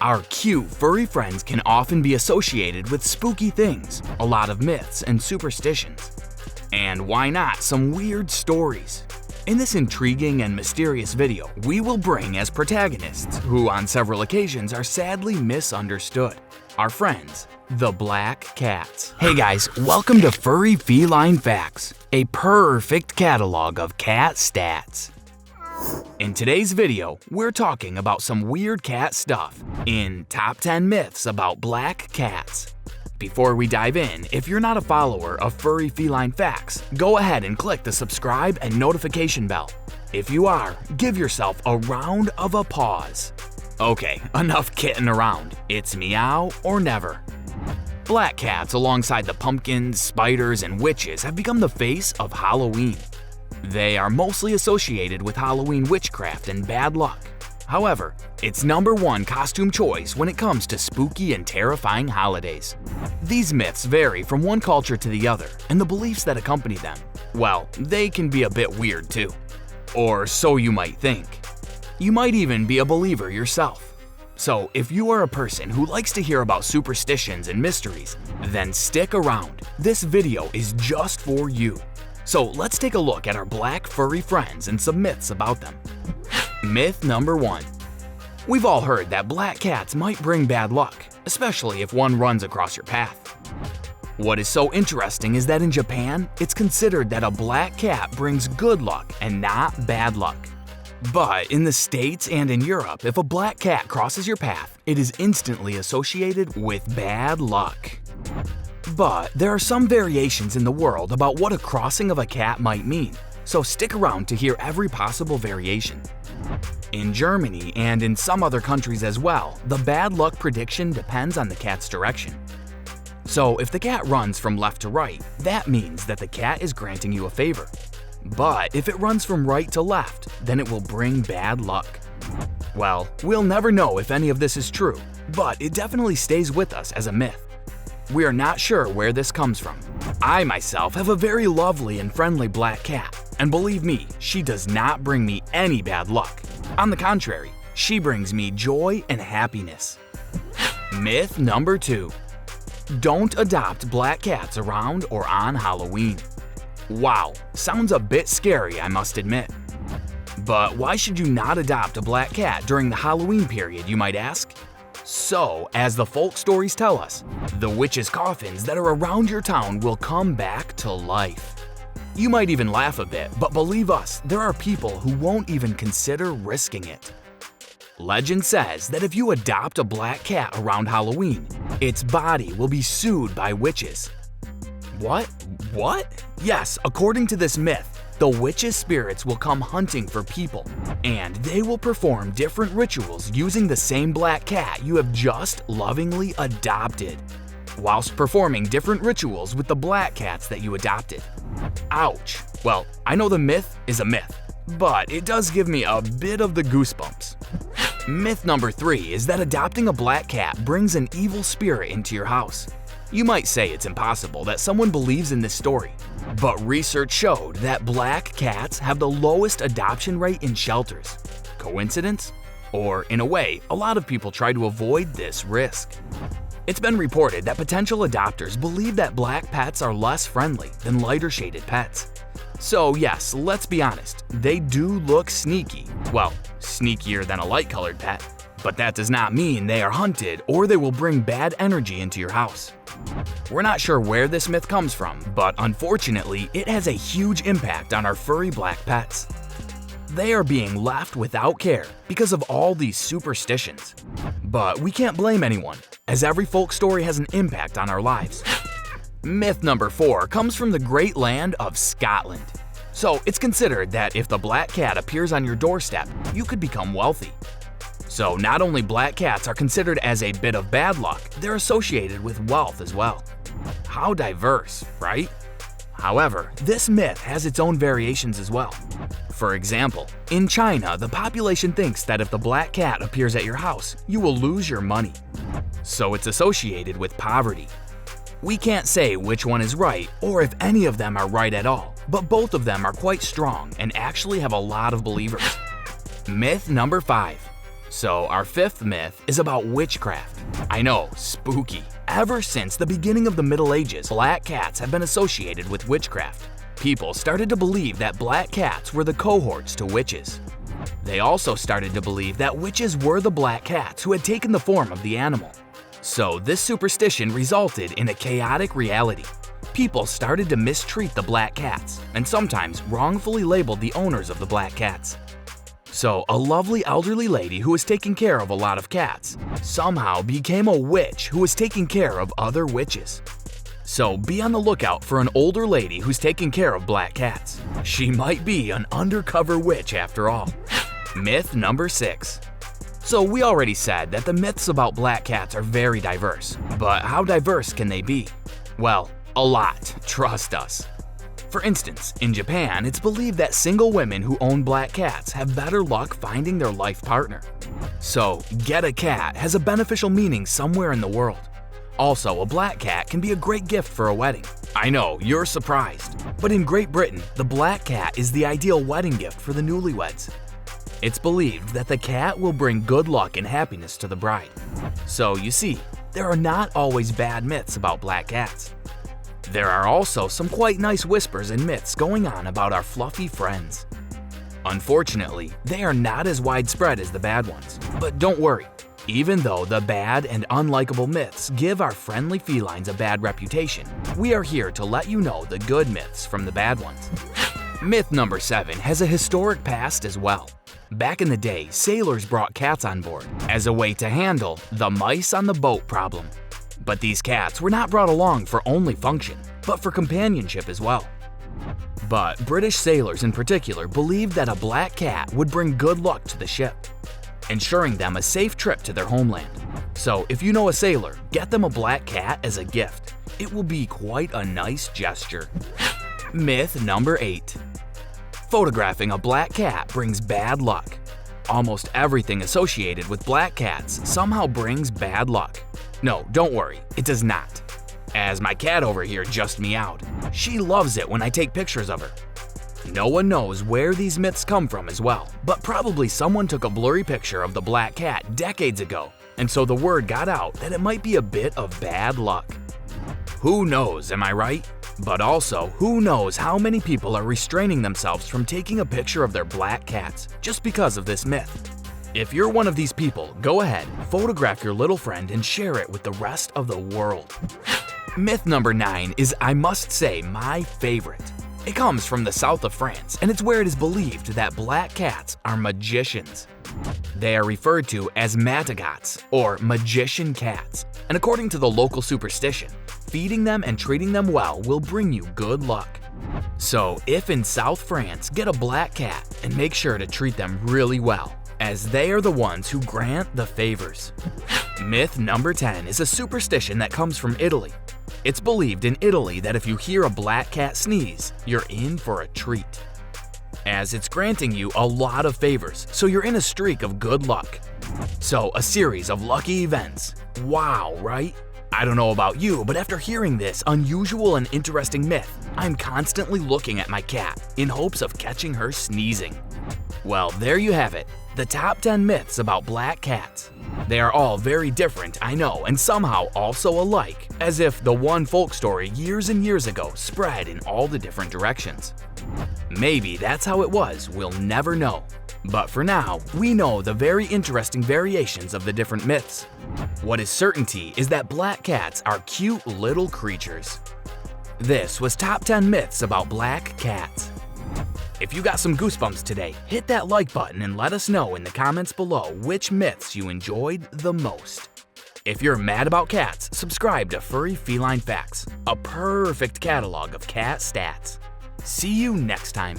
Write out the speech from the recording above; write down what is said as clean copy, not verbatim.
Our cute furry friends can often be associated with spooky things, a lot of myths and superstitions. And why not some weird stories? In this intriguing and mysterious video, we will bring as protagonists, who on several occasions are sadly misunderstood, our friends, the black cats. Hey guys, welcome to Furry Feline Facts, a perfect catalog of cat stats. In today's video, we're talking about some weird cat stuff in Top 10 Myths About Black Cats. Before we dive in, if you're not a follower of Furry Feline Facts, go ahead and click the subscribe and notification bell. If you are, give yourself a round of applause. Okay, enough kidding around. It's meow or never. Black cats, alongside the pumpkins, spiders, and witches, have become the face of Halloween. They are mostly associated with Halloween witchcraft and bad luck. However, it's #1 costume choice when it comes to spooky and terrifying holidays. These myths vary from one culture to the other, and the beliefs that accompany them, well, they can be a bit weird too. Or so you might think. You might even be a believer yourself. So if you are a person who likes to hear about superstitions and mysteries, then stick around. This video is just for you. So let's take a look at our black furry friends and some myths about them. Myth #1. We've all heard that black cats might bring bad luck, especially if one runs across your path. What is so interesting is that in Japan, it's considered that a black cat brings good luck and not bad luck. But in the States and in Europe, if a black cat crosses your path, it is instantly associated with bad luck. But there are some variations in the world about what a crossing of a cat might mean, so stick around to hear every possible variation. In Germany and in some other countries as well, the bad luck prediction depends on the cat's direction. So if the cat runs from left to right, that means that the cat is granting you a favor. But if it runs from right to left, then it will bring bad luck. Well, we'll never know if any of this is true, but it definitely stays with us as a myth. We are not sure where this comes from. I myself have a very lovely and friendly black cat, and believe me, she does not bring me any bad luck. On the contrary, she brings me joy and happiness. Myth #2. Don't adopt black cats around or on Halloween. Wow, sounds a bit scary, I must admit. But why should you not adopt a black cat during the Halloween period, you might ask? So, as the folk stories tell us, the witches' coffins that are around your town will come back to life. You might even laugh a bit, but believe us, there are people who won't even consider risking it. Legend says that if you adopt a black cat around Halloween, its body will be sued by witches. What? Yes, according to this myth, the witches' spirits will come hunting for people, and they will perform different rituals using the same black cat you have just lovingly adopted, whilst performing different rituals with the black cats that you adopted. Ouch. Well, I know the myth is a myth, but it does give me a bit of the goosebumps. Myth #3 is that adopting a black cat brings an evil spirit into your house. You might say it's impossible that someone believes in this story, but research showed that black cats have the lowest adoption rate in shelters. Coincidence? Or, in a way, a lot of people try to avoid this risk. It's been reported that potential adopters believe that black pets are less friendly than lighter shaded pets. So yes, let's be honest, they do look sneaky. Well, sneakier than a light-colored pet. But that does not mean they are hunted or they will bring bad energy into your house. We're not sure where this myth comes from, but unfortunately, it has a huge impact on our furry black pets. They are being left without care because of all these superstitions. But we can't blame anyone, as every folk story has an impact on our lives. Myth #4 comes from the great land of Scotland. So it's considered that if the black cat appears on your doorstep, you could become wealthy. So not only black cats are considered as a bit of bad luck, they're associated with wealth as well. How diverse, right? However, this myth has its own variations as well. For example, in China, the population thinks that if the black cat appears at your house, you will lose your money. So it's associated with poverty. We can't say which one is right or if any of them are right at all, but both of them are quite strong and actually have a lot of believers. Myth #5. So our fifth myth is about witchcraft. I know, spooky. Ever since the beginning of the Middle Ages, black cats have been associated with witchcraft. People started to believe that black cats were the cohorts to witches. They also started to believe that witches were the black cats who had taken the form of the animal. So this superstition resulted in a chaotic reality. People started to mistreat the black cats and sometimes wrongfully labeled the owners of the black cats. So a lovely elderly lady who was taking care of a lot of cats somehow became a witch who was taking care of other witches. So be on the lookout for an older lady who's taking care of black cats. She might be an undercover witch after all. Myth number 6. So we already said that the myths about black cats are very diverse, but how diverse can they be? Well, a lot, trust us. For instance, in Japan, it's believed that single women who own black cats have better luck finding their life partner. So, get a cat has a beneficial meaning somewhere in the world. Also, a black cat can be a great gift for a wedding. I know, you're surprised. But in Great Britain, the black cat is the ideal wedding gift for the newlyweds. It's believed that the cat will bring good luck and happiness to the bride. So, you see, there are not always bad myths about black cats. There are also some quite nice whispers and myths going on about our fluffy friends. Unfortunately, they are not as widespread as the bad ones. But don't worry, even though the bad and unlikable myths give our friendly felines a bad reputation, we are here to let you know the good myths from the bad ones. Myth number 7 has a historic past as well. Back in the day, sailors brought cats on board as a way to handle the mice on the boat problem. But these cats were not brought along for only function, but for companionship as well. But British sailors in particular believed that a black cat would bring good luck to the ship, ensuring them a safe trip to their homeland. So if you know a sailor, get them a black cat as a gift. It will be quite a nice gesture. Myth number 8. Photographing a black cat brings bad luck. Almost everything associated with black cats somehow brings bad luck. No, don't worry, it does not. As my cat over here just meowed. She loves it when I take pictures of her. No one knows where these myths come from as well, but probably someone took a blurry picture of the black cat decades ago, and so the word got out that it might be a bit of bad luck. Who knows, am I right? But also, who knows how many people are restraining themselves from taking a picture of their black cats just because of this myth? If you're one of these people, go ahead, photograph your little friend and share it with the rest of the world. Myth number 9 is, I must say, my favorite. It comes from the south of France, and it's where it is believed that black cats are magicians. They are referred to as matagots, or magician cats, and according to the local superstition, feeding them and treating them well will bring you good luck. So if in South France, get a black cat and make sure to treat them really well, as they are the ones who grant the favors. Myth number 10 is a superstition that comes from Italy. It's believed in Italy that if you hear a black cat sneeze, you're in for a treat, as it's granting you a lot of favors, so you're in a streak of good luck. So a series of lucky events. Wow, right? I don't know about you, but after hearing this unusual and interesting myth, I'm constantly looking at my cat in hopes of catching her sneezing. Well, there you have it, the top 10 myths about black cats. They are all very different, I know, and somehow also alike, as if the one folk story years and years ago spread in all the different directions. Maybe that's how it was, we'll never know. But for now, we know the very interesting variations of the different myths. What is certainty is that black cats are cute little creatures. This was Top 10 Myths About Black Cats. If you got some goosebumps today, hit that like button and let us know in the comments below which myths you enjoyed the most. If you're mad about cats, subscribe to Furry Feline Facts, a perfect catalog of cat stats. See you next time.